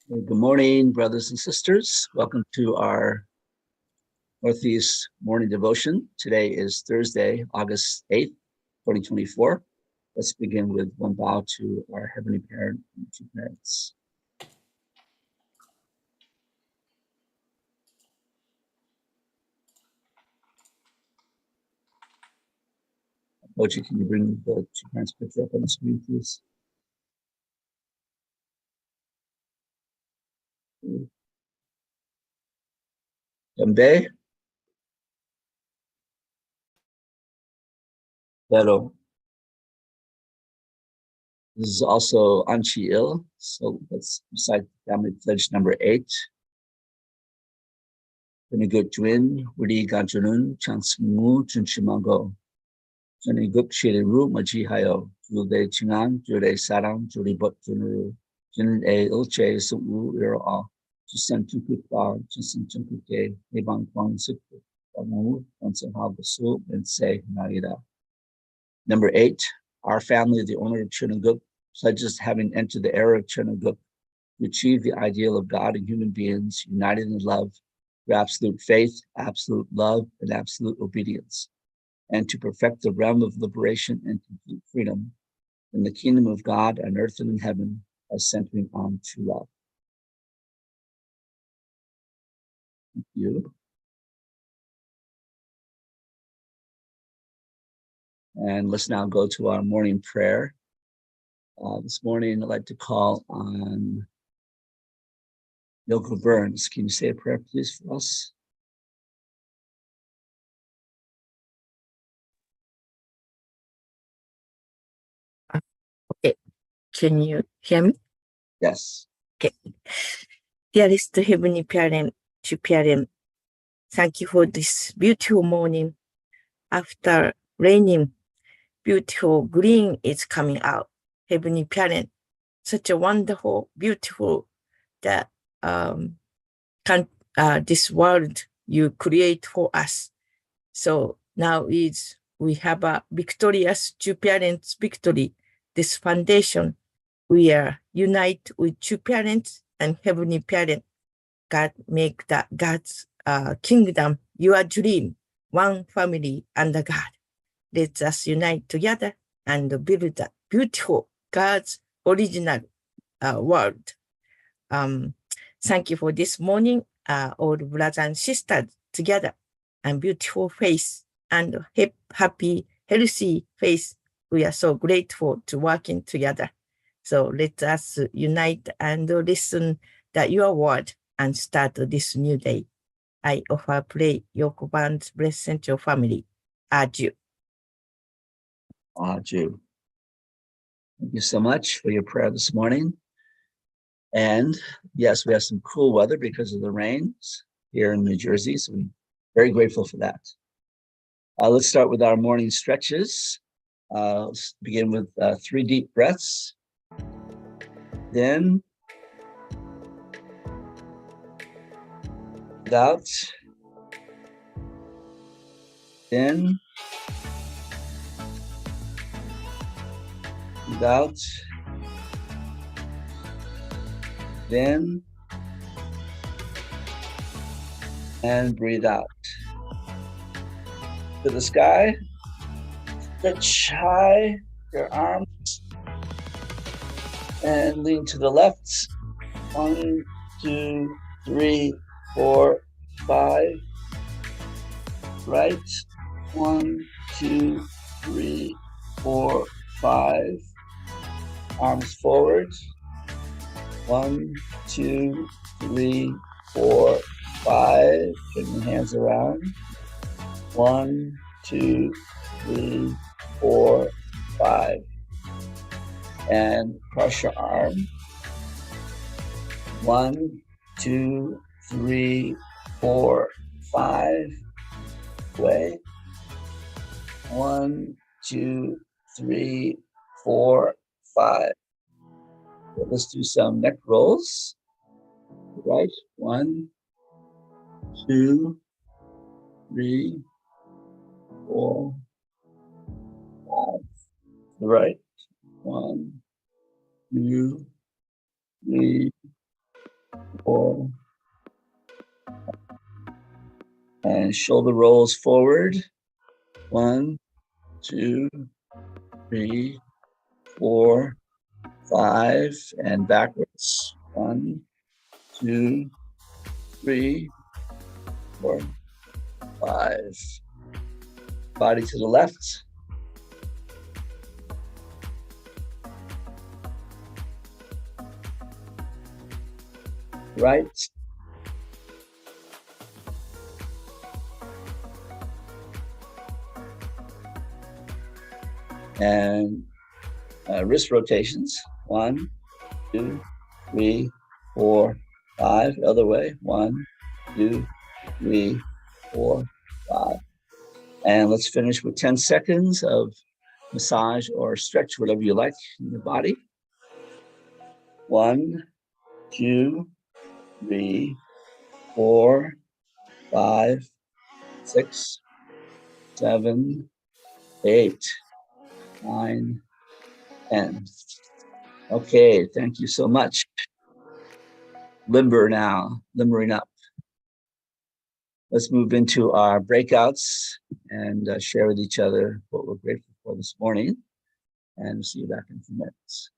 Good morning, brothers and sisters. Welcome to our Northeast morning devotion. Today is Thursday, August 8th, 2024. Let's begin with one bow to our Heavenly Parent and two parents. Mochi, can you bring the two parents' picture up on the screen, please? Yambe, Pero. This is also Anchi Il, so let's recite family pledge number 8. Penigut Twin, Wudi Ganjanun, Chansmu, Chunchimango. Juni Guk Shiriru, Maji Hayo, Jude Chingan, Jude Sarang, Judy Bot Junuru, Jun A Ilche, Sumu, Iro All, Jusen Tukupa, Jusen Tunkuke, Nebang Kwang Suku, Bamu, Onsen Habasu, and Say Naida. Number 8, our family, the owner of Chunaguk, pledges having entered the era of Chunaguk to achieve the ideal of God and human beings united in love, through absolute faith, absolute love, and absolute obedience, and to perfect the realm of liberation and complete freedom in the kingdom of God on earth and in heaven by centering on true love. Thank you. And let's now go to our morning prayer. This morning, I'd like to call on Yoko Burns. Can you say a prayer, please, for us? Okay. Can you hear me? Yes. Okay. Dearest Heavenly Parent, to Parent, thank you for this beautiful morning. After raining, beautiful green is coming out. Heavenly Parent, such a wonderful, beautiful that this world you create for us. So now we have a victorious two parents victory. This foundation, we are unite with two parents and Heavenly Parent. God make that God's kingdom your dream, one family under God. Let us unite together and build a beautiful God's original world. Thank you for this morning, all brothers and sisters together, and beautiful face and happy, healthy face. We are so grateful to working together. So let us unite and listen that your word and start this new day. I offer pray Yoko Band's blessing to your family. Adieu. Adieu. Thank you so much for your prayer this morning. And yes, we have some cool weather because of the rains here in New Jersey, so we're very grateful for that. Let's start with our morning stretches. Let's begin with 3 deep breaths. Then out. In. Out. In. And breathe out. To the sky. Stretch high your arms. And lean to the left. 1, 2, 3, 4, 5. Right. 1, 2, 3, 4, 5. Arms forward. 1, 2, 3, 4, 5. Turn your hands around. 1, 2, 3, 4, 5. And cross your arm. 1, 2, 3, 4, 5. Way. 1, 2, 3, 4, 5. So let's do some neck rolls. Right. 1, 2, 3, 4, 5. Right. 1, 2, 3, 4, and shoulder rolls forward. 1, 2, 3, 4, 5, and backwards. 1, 2, 3, 4, 5. Body to the left. Right. And wrist rotations. 1, 2, 3, 4, 5. Other way. 1, 2, 3, 4, 5. And let's finish with 10 seconds of massage or stretch, whatever you like in your body. 1, 2, 3, 4, 5, 6, 7, 8, 9, 10. Okay, thank you so much. Limber now, limbering up. Let's move into our breakouts and share with each other what we're grateful for this morning. And see you back in a few minutes.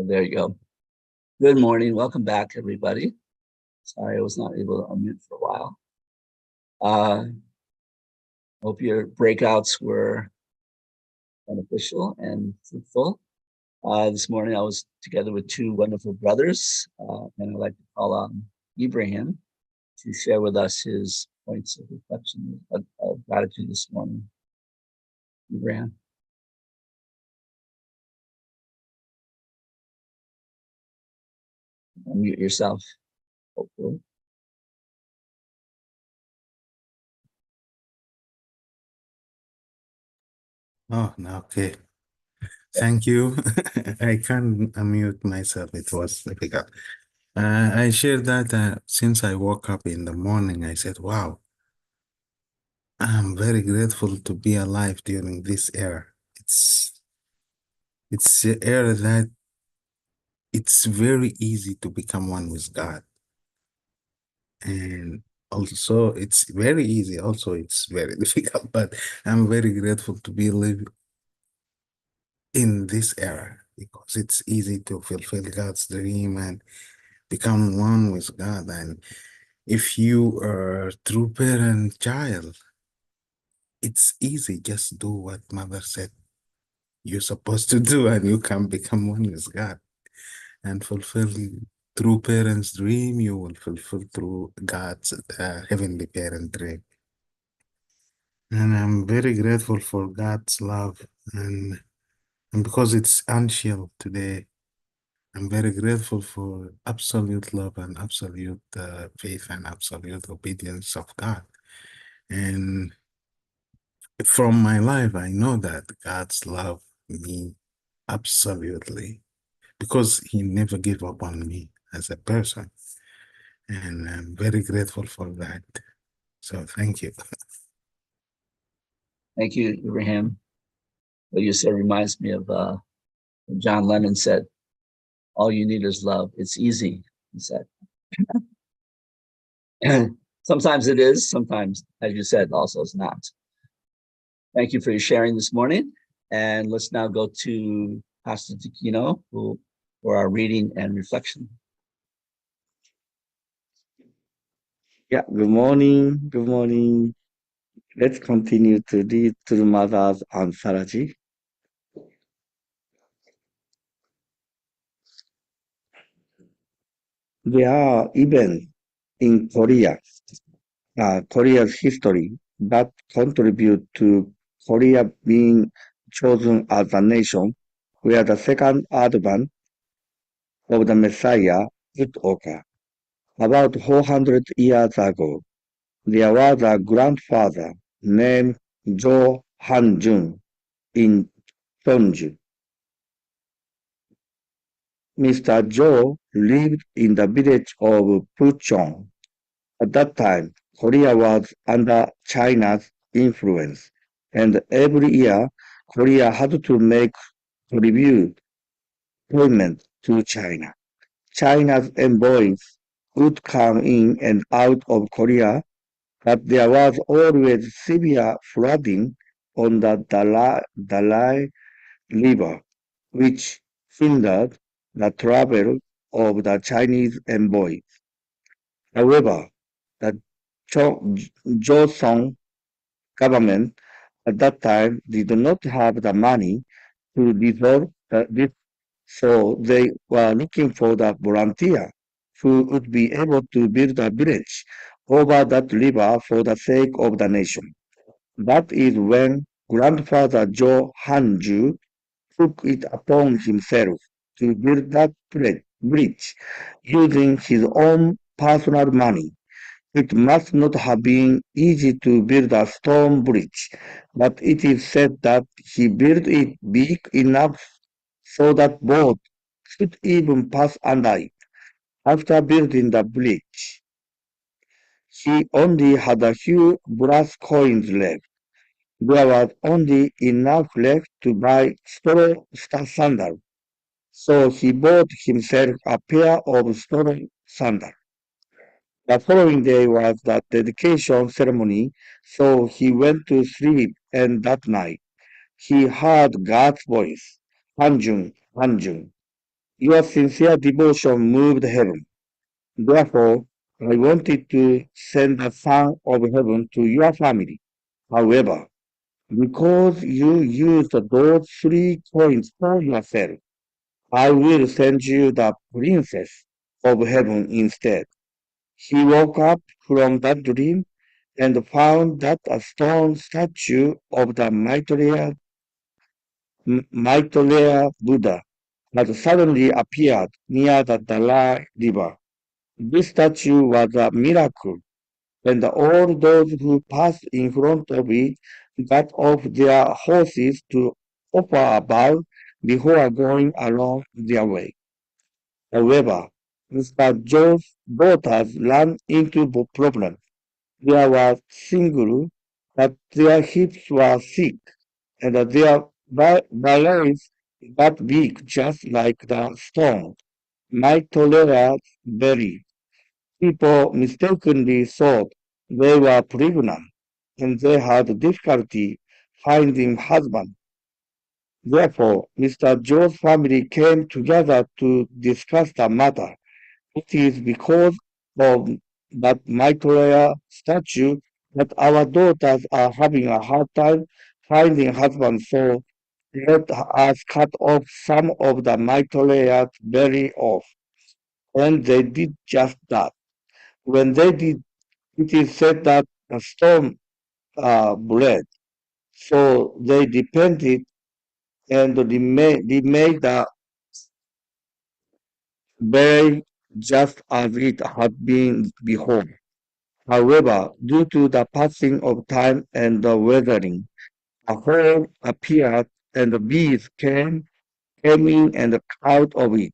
There you go. Good morning. Welcome back, everybody. Sorry I was not able to unmute for a while. Hope your breakouts were beneficial and fruitful. This morning I was together with two wonderful brothers, and I'd like to call on Ibrahim to share with us his points of reflection of gratitude this morning. Ibrahim. Unmute yourself, hopefully. Oh, no, okay. Thank you. I can't unmute myself. It was difficult. I shared that since I woke up in the morning, I said, wow, I'm very grateful to be alive during this era. It's the era that it's very easy to become one with God. And also it's very easy. Also, it's very difficult, but I'm very grateful to be living in this era because it's easy to fulfill God's dream and become one with God. And if you are true parent child, it's easy. Just do what mother said you're supposed to do, and you can become one with God and fulfill true parent's dream. You will fulfill through God's heavenly parent dream. And I'm very grateful for God's love, and because it's unshield today, I'm very grateful for absolute love and absolute faith and absolute obedience of God. And from my life, I know that God's love me absolutely because He never gave up on me as a person. And I'm very grateful for that. So thank you. Thank you, Ibrahim. What you said reminds me of John Lennon said, all you need is love. It's easy, he said. Sometimes it is, sometimes, as you said, also it's not. Thank you for your sharing this morning. And let's now go to Pastor Tikino for our reading and reflection. Yeah, good morning. Good morning. Let's continue to read to the mother's anthology. There are events in Korea's history that contribute to Korea being chosen as a nation where the second advent of the Messiah would occur. About 400 years ago, there was a grandfather named Jo Han-jun in Cheonju. Mr. Jo lived in the village of Puchong. At that time, Korea was under China's influence, and every year Korea had to make tribute payments to China. China's envoys would come in and out of Korea, but there was always severe flooding on the Dalai River, which hindered the travel of the Chinese envoys. However, the Joseon government at that time did not have the money to resolve this, so they were looking for the volunteer who would be able to build a village over that river for the sake of the nation. That is when grandfather Jo Hanju took it upon himself to build that bridge using his own personal money. It must not have been easy to build a stone bridge, but it is said that he built it big enough so that boats could even pass under it. After building the bridge, he only had a few brass coins left. There was only enough left to buy straw sandals. So he bought himself a pair of stone sandals. The following day was the dedication ceremony, so he went to sleep, and that night he heard God's voice, Hanjun, Hanjun. Your sincere devotion moved heaven. Therefore, I wanted to send the Son of Heaven to your family. However, because you used those 3 coins for yourself, I will send you the Princess of Heaven instead. He woke up from that dream and found that a stone statue of the Maitreya Buddha had suddenly appeared near the Dalai River. This statue was a miracle, and all those who passed in front of it got off their horses to offer a bow before going along their way. However, Mr. Joe's daughters ran into problems. They were single, but their hips were thick, and their ballets got big just like the stone. My tolerance varied. People mistakenly thought they were pregnant, and they had difficulty finding husband. Therefore, Mr. Joe's family came together to discuss the matter. It is because of that Maitreya statue that our daughters are having a hard time finding husbands, so let us cut off some of the Maitreya berry off. And they did just that. When they did, it is said that the storm bled. So they repented and they made the berry just as it had been before. However, due to the passing of time and the weathering, a hole appeared and the bees came in and out of it.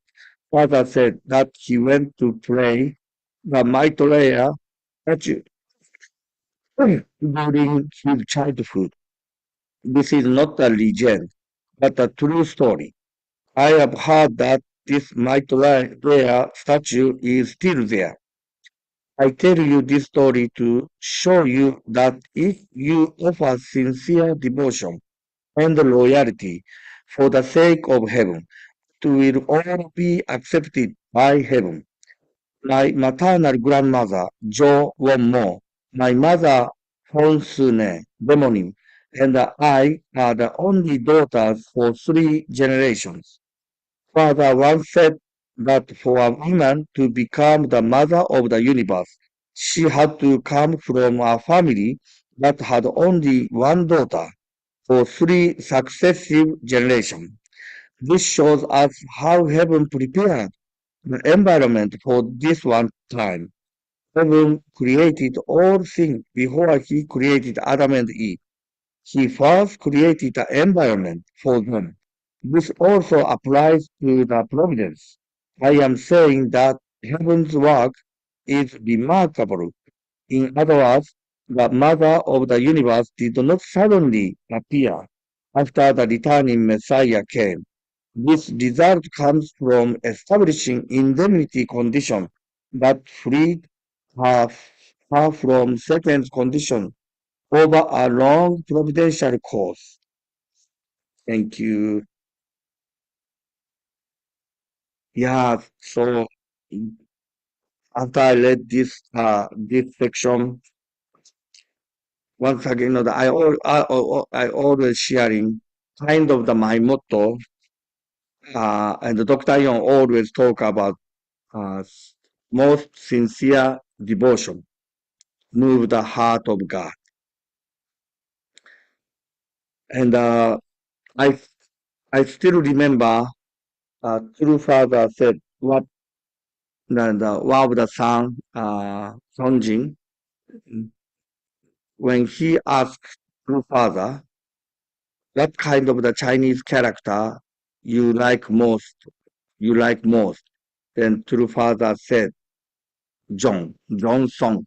Father said that he went to play the Maitreya statue during his childhood. This is not a legend, but a true story. I have heard that this Maitreya statue is still there. I tell you this story to show you that if you offer sincere devotion and loyalty for the sake of heaven, it will all be accepted by heaven. My maternal grandmother, Jo Won-mo, my mother, Honsune Demonim, and I are the only daughters for 3 generations. Father once said that for a woman to become the mother of the universe, she had to come from a family that had only one daughter for 3 successive generations. This shows us how heaven prepared the environment for this one time. Heaven created all things before he created Adam and Eve. He first created the environment for them. This also applies to the providence. I am saying that heaven's work is remarkable. In other words, the mother of the universe did not suddenly appear after the returning Messiah came. This result comes from establishing indemnity condition that freed her, her from Satan's condition over a long providential course. Thank you. Yeah, so after I read this section, once again, that I always sharing kind of my motto, and Dr. Young always talk about uh, most sincere devotion, move the heart of God. And I I still remember True Father said what one of the son Sonjin, when he asked True Father what kind of the Chinese character you like most, then True Father said John Song.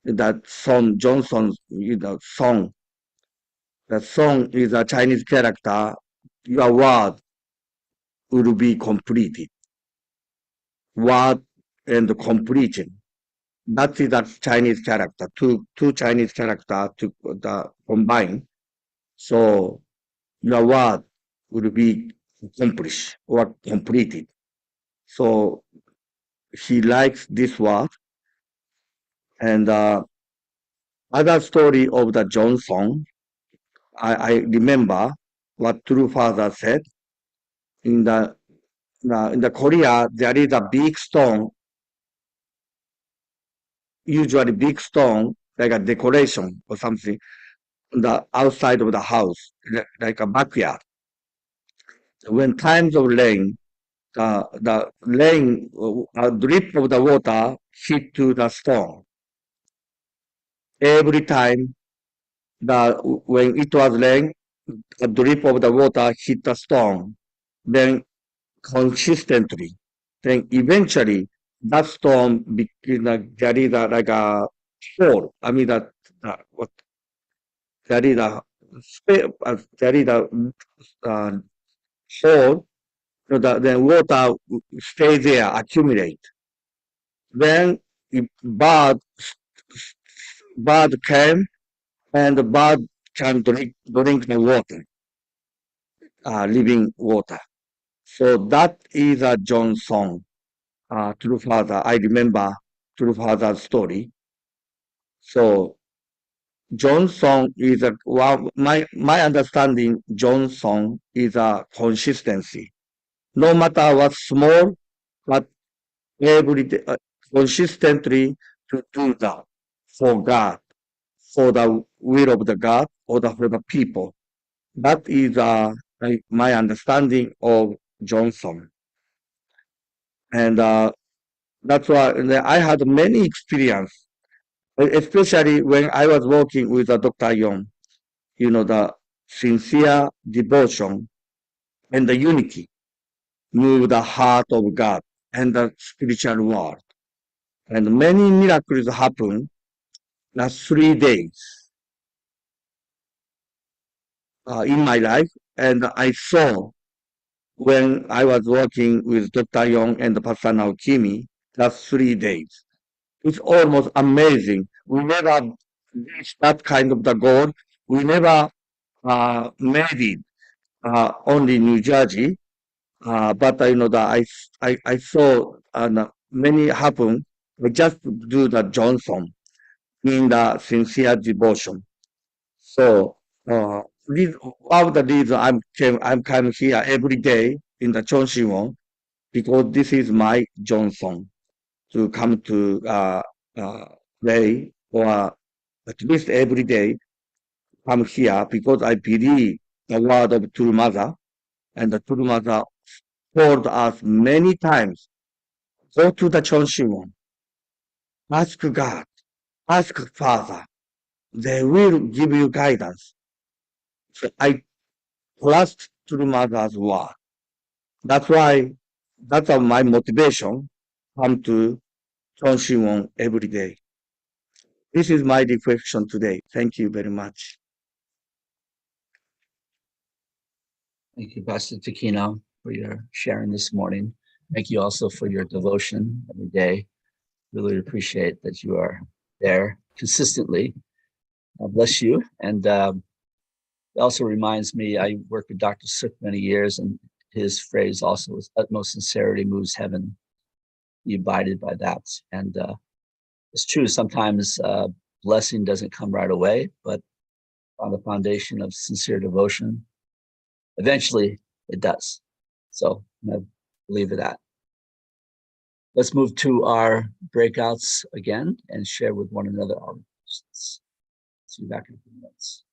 That song Johnson, song. The song is a Chinese character. Your word will be completed. Word and completion. That is a Chinese character. Two Chinese character to the combine. So your word will be accomplish or completed. So he likes this word. And other story of the Johnson, I remember what True Father said. In the Korea, there is a big stone, usually big stone, like a decoration or something, on the outside of the house, like a backyard. When times of rain, the rain, a drip of the water hit to the stone. Every time when it was rain, a drip of the water hit the stone. Then consistently, then eventually that stone became there is like a hole. I mean that what there is a there is a uh, hole. So the water stay there, accumulate. Then if bird came and the bird can drink the water, living water. So that is a John song, True Father. I remember True Father's story. So John's song is a well, my understanding. John's song is a consistency. No matter what small, but every day, consistently to do that for God, for the will of the God, or for the people. That is my understanding of Johnson, and that's why I had many experience, especially when I was working with Dr. Young. The sincere devotion and the unity move the heart of God and the spiritual world. And many miracles happen last 3 days in my life. And I saw when I was working with Dr. Young and Pastor Naokimi last 3 days. It's almost amazing. We never reached that kind of the goal. We never made it only New Jersey. But that I saw many happen. I just do the Johnson in the sincere devotion. So this one of the reason I'm coming here every day in the Chonshiwon because this is my Johnson to come to play or at least every day come here because I believe the word of True Mother and the True Mother told us many times, go to the Chonshiwon, ask God, ask Father, they will give you guidance. So I trust True Mother's word. That's why that's my motivation come to Chonshiwon every day. This is my reflection today. Thank you very much. Thank you, Pastor Takino, for your sharing this morning. Thank you also for your devotion every day. Really appreciate that you are there consistently. God bless you. And it also reminds me, I worked with Dr. Suk many years, and his phrase also was utmost sincerity moves heaven. He abided by that. And it's true, sometimes blessing doesn't come right away, but on the foundation of sincere devotion, eventually it does. So I believe in that. Let's move to our breakouts again and share with one another our questions. See you back in a few minutes.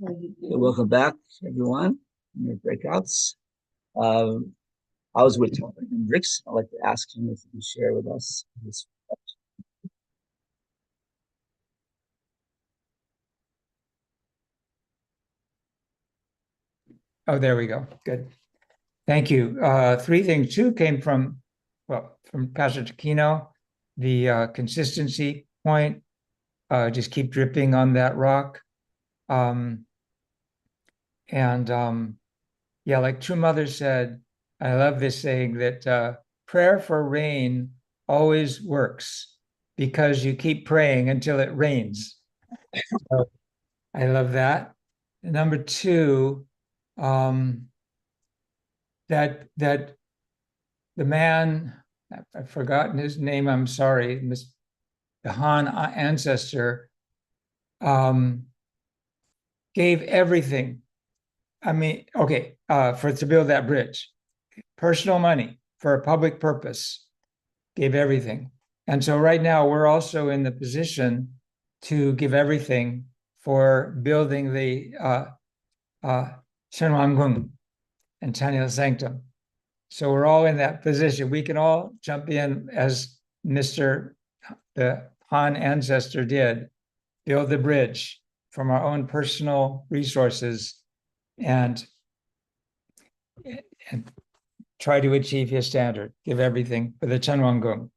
Welcome back, everyone, in your breakouts. I was with Tom Hendricks. I'd like to ask him if he can share with us his. Oh, there we go. Good. Thank you. Three things. Two came from Pastor Taquino, the consistency point. Just keep dripping on that rock. Yeah, like True Mother said, I love this saying that prayer for rain always works because you keep praying until it rains. So I love that. Number two, that the man, I've forgotten his name, I'm sorry, the Han ancestor, gave everything. I mean, okay, to build that bridge, personal money for a public purpose, gave everything. And so right now we're also in the position to give everything for building the Shenwangung and Chanil Sanctum. So we're all in that position. We can all jump in as the Han ancestor did, build the bridge from our own personal resources and try to achieve his standard, give everything for the Chenwangung.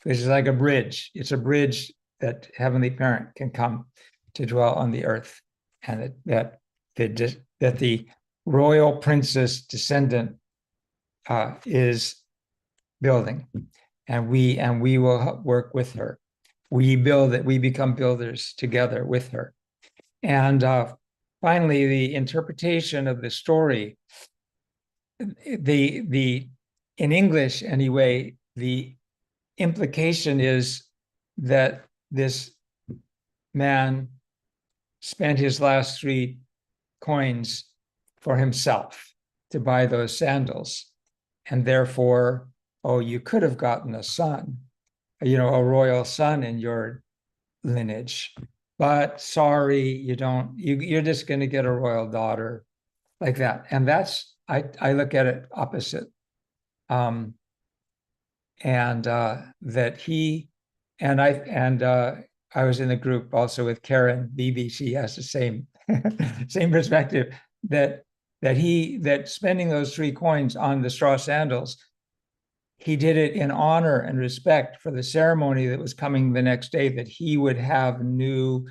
This is like a bridge. It's a bridge that Heavenly Parent can come to dwell on the earth, and that the royal princess descendant is building, and we will work with her. We build it. We become builders together with her. And finally, the interpretation of the story. In English anyway, the implication is that this man spent his last 3 coins for himself to buy those sandals. And therefore, you could have gotten a son, a royal son in your lineage. But sorry, you don't, you're just going to get a royal daughter like that. And that's, I look at it opposite. That he, and I was in the group also with Karen Beebe. She has the same perspective that spending those 3 coins on the straw sandals, he did it in honor and respect for the ceremony that was coming the next day, that he would have new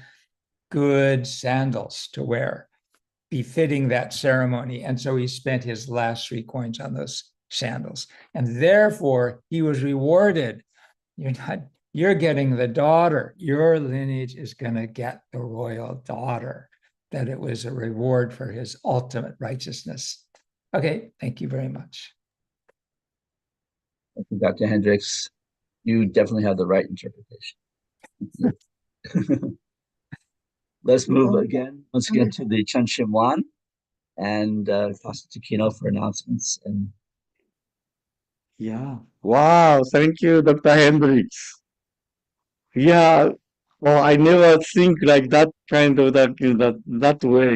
good sandals to wear befitting that ceremony. And so he spent his last 3 coins on those sandals. And therefore he was rewarded. You're getting the daughter. Your lineage is going to get the royal daughter. That it was a reward for his ultimate righteousness. Okay, thank you very much. Thank you, Dr. Hendricks. You definitely have the right interpretation. Let's move once again to the Chen Shimwan and Pastor Takino for announcements. Yeah. Wow. Thank you, Dr. Hendricks. Yeah. Well, I never think like that kind of that way,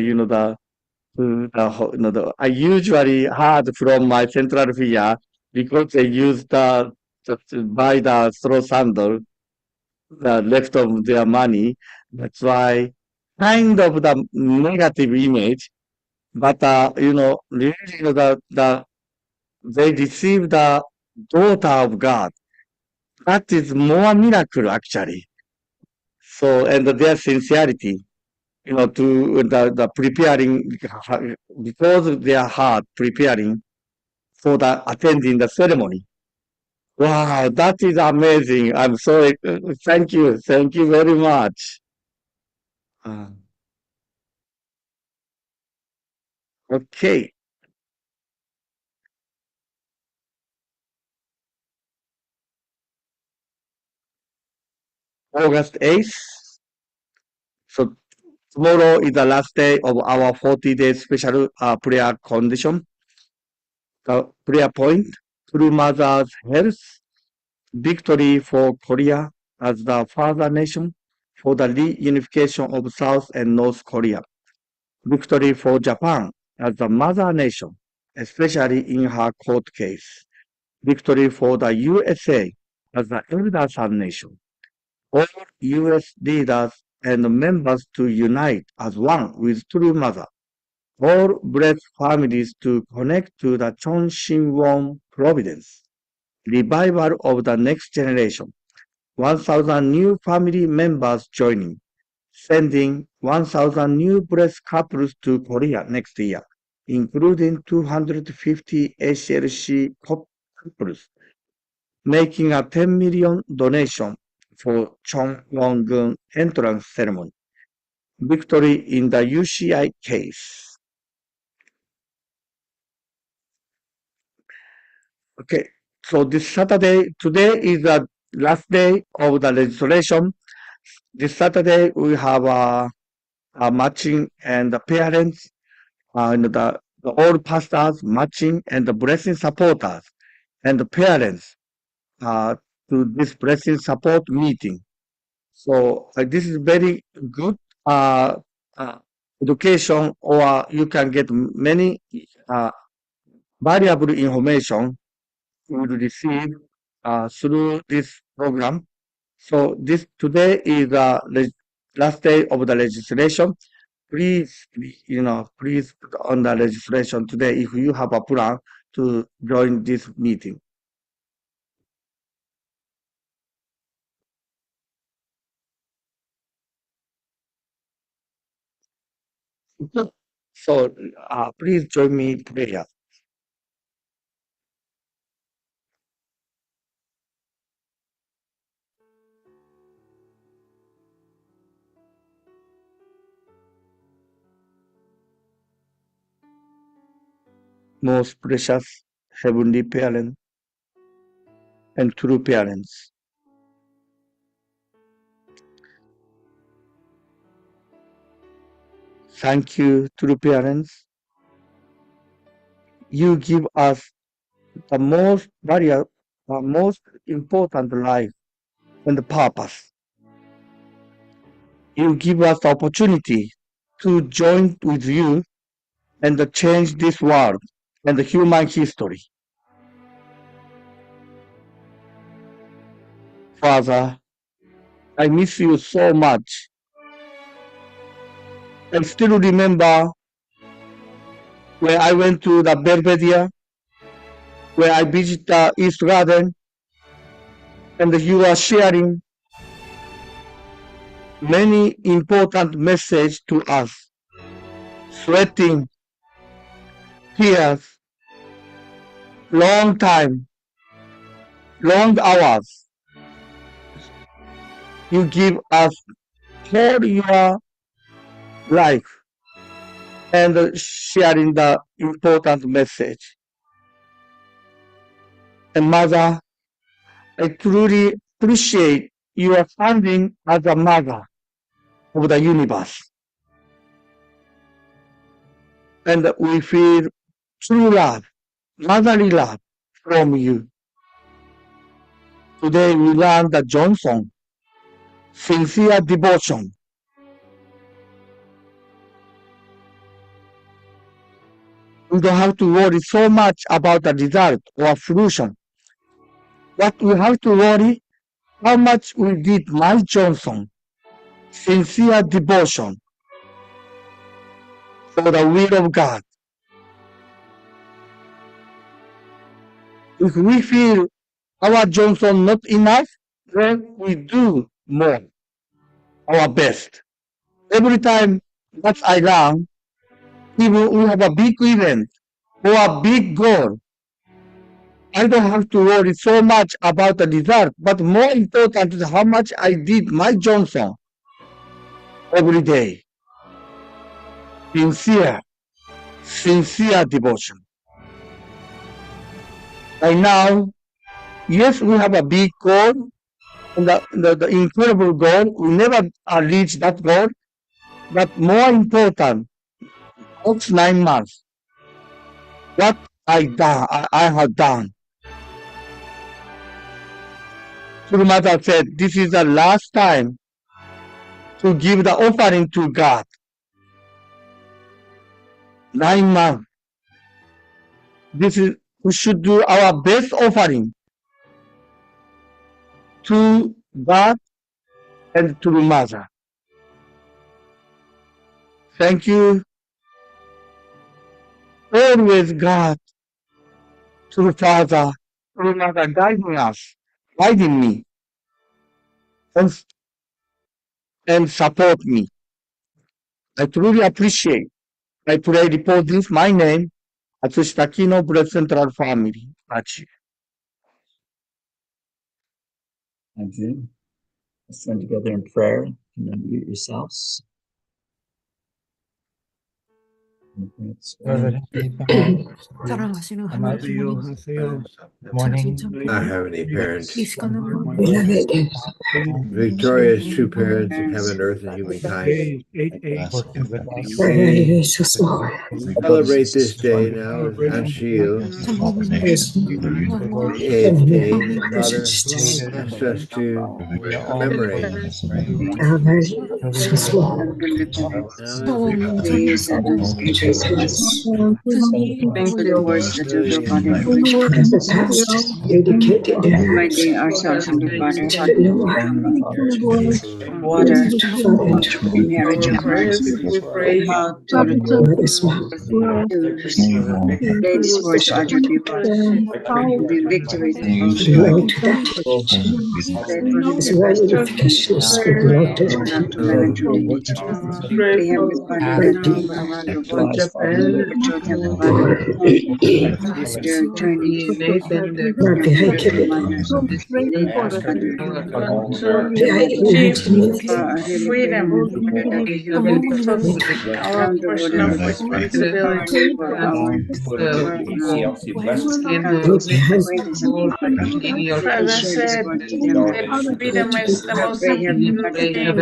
I usually heard from my central figure because they use to buy the straw sandal, the left of their money. That's why kind of the negative image, but really, they receive the daughter of God. That is more miracle actually. So, and their sincerity, to the preparing, because of their heart preparing for the attending the ceremony. Wow, that is amazing. I'm so, thank you. Thank you very much. Okay. August 8th. So tomorrow is the last day of our 40-day special prayer condition. The prayer point, through mother's health, victory for Korea as the father nation for the reunification of South and North Korea. victory for Japan as the mother nation, especially in her court case, victory for the USA as the elder son nation. All US leaders and members to unite as one with true mother. All blessed families to connect to the Chon Shin-won providence. Revival of the next generation. 1,000 new family members joining. Sending 1,000 new blessed couples to Korea next year, including 250 ACLC couples, making a 10 million donation for Chongwon-gun entrance ceremony. Victory in the UCI case. Okay, so this Saturday, today is the last day of the registration. This Saturday, we have a matching and the parents and the all pastors matching and the blessing supporters and the parents to this blessing support meeting. So this is very good education, or you can get many valuable information you will receive through this program. So this today is the last day of the registration. Please, please put on the registration today if you have a plan to join this meeting. So please join me in prayer. Most precious Heavenly Parent and true parents, thank you, true parents. You give us the most valuable, most important life and the purpose. You give us the opportunity to join with you and to change this world and the human history. Father, I miss you so much. I still remember when I went to the Belvedere, where I visited the East Garden, and you are sharing many important messages to us, sweating, tears, long time, long hours. You give us all your life and sharing the important message. And Mother, I truly appreciate your standing as a mother of the universe. And we feel true love, motherly love from you. Today we learn the Johnson, sincere devotion. We don't have to worry so much about the result or solution. What we have to worry, how much we did my Johnson, sincere devotion for the will of God. If we feel our Johnson not enough, then we do more, our best. Every time that I learn, even we have a big event or a big goal, I don't have to worry so much about the result, but more important is how much I did my Johnson every day. Sincere devotion. And now, yes, we have a big goal, and the incredible goal. We never reach that goal, but more important, next 9 months, what I have done. Guru Mata said, this is the last time to give the offering to God. 9 months. We should do our best offering to God and to the Mother. Thank you. Always God, to the Father, to the Mother, guiding us, guiding me, and support me. I truly appreciate. I pray report this my name, Atsushitaki Blood Central Family. Achi. Thank you. Let's stand together in prayer and unmute yourselves. Lord, morning. Our Heavenly Parent, victorious true parents of heaven, earth, and humankind, we celebrate this day now as Anshil, the 8th day that Father asked us to commemorate. Now, Thank the words that will go about it, which dedicated reminding ourselves of the Father, how to water, marriage of Christ, and how to lay these words to other people, the victory that goes pray for the best not to men and truly need you. Pray, Heavenly Father, that around the world, your children, Heavenly Father, their journey to their mothers, To achieve freedom our around the world, portion of responsibility. for our acquaintance and people. Father Share this said word to them. that freedom is the most Pray, Heavenly important Father, thing that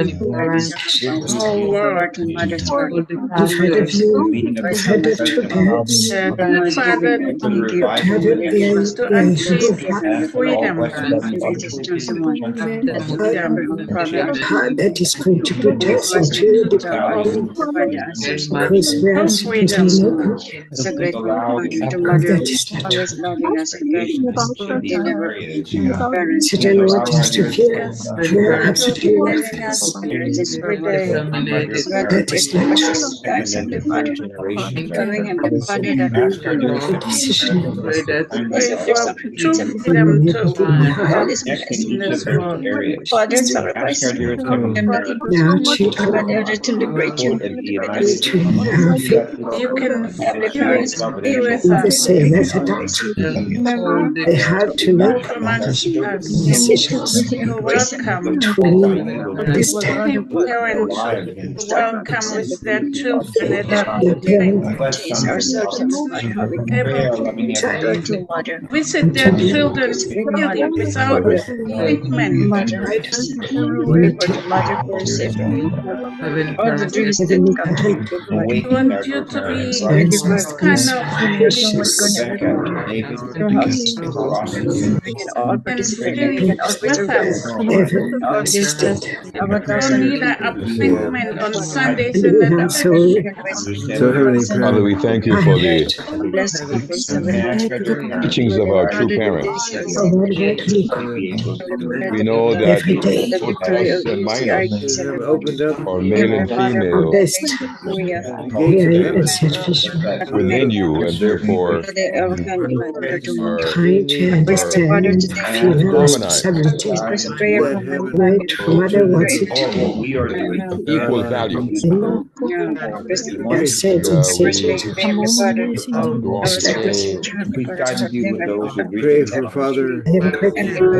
in the whole world. heart and mother's heart. Said, Father, to achieve freedom, This is chosen one. freedom, Father, That is going to put us into the garden Provide the answers. because we are freedom. supporting So grateful, Father, the mother that is not always loving us and guiding us. They never parents so don't want us to feel Yes, we're to absolutely blessing us worthless. every day. It's not That is not true. guys, Heavenly Father. Showing Heavenly Father that we can do The decision yes, Pray if there's for something true needs Heavenly Father. freedom to All behind is blessed. in this world. Father, sacrifice them that able to now provide children order to liberate you, liberate us. to have You can Heavenly feel parents, it with the us. same as adults. Whoever They have to make from amongst us, decisions you're welcome. truly understand Parents welcome with their children at the parent is ourselves, Heavenly Father, how we can able go to water. visit and their to be children Bring the daily mother, without treatment. mother, right pray need for the mother for her safety. All the dreams that Heavenly come Parent to the mother. We want you to be grants Give us birth, kind these of what's going precious to happen through us. We can all and participate and we still can books always with that obey. us. have ever All this existed. our You thoughts don't and need an appointment on Sundays And and we at the also So, Heavenly Father, we Parent, thank you I for heard the bless couples, Heavenly teachings of our true parents. our word rightly We know that every day both plus and minus, you have opened up or male and our female, best. the We gates are of even heaven. selfish, within you, and therefore are, trying to understand and to feel our harmonized responsibility. Let heaven Right, so mother wants it of in our equal lives. value. in our said and And said we go on just to like this. say, Pray for Father I am grateful.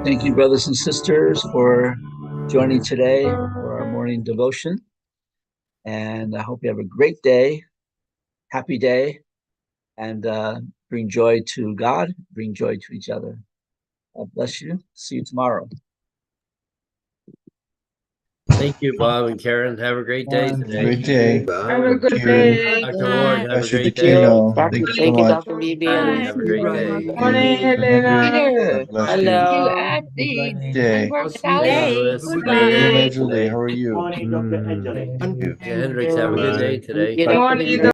Thank you, brothers and sisters, for joining today for our morning devotion. And I hope you have a great day, happy day, and bring joy to God, bring joy to each other. God bless you. See you tomorrow. Thank you, Bob and Karen. Have a great day today. Great day. Have a good day. Dr. Ward, have a Professor great day. DeCino, thank you so Thank you, much. Dr. Vivian. Have a great day. Morning, Helena. God bless you. Hello. Day. Hey, Louis. Good day, Julie. How are you? Yeah, Hendricks, have a good day today. You Morning,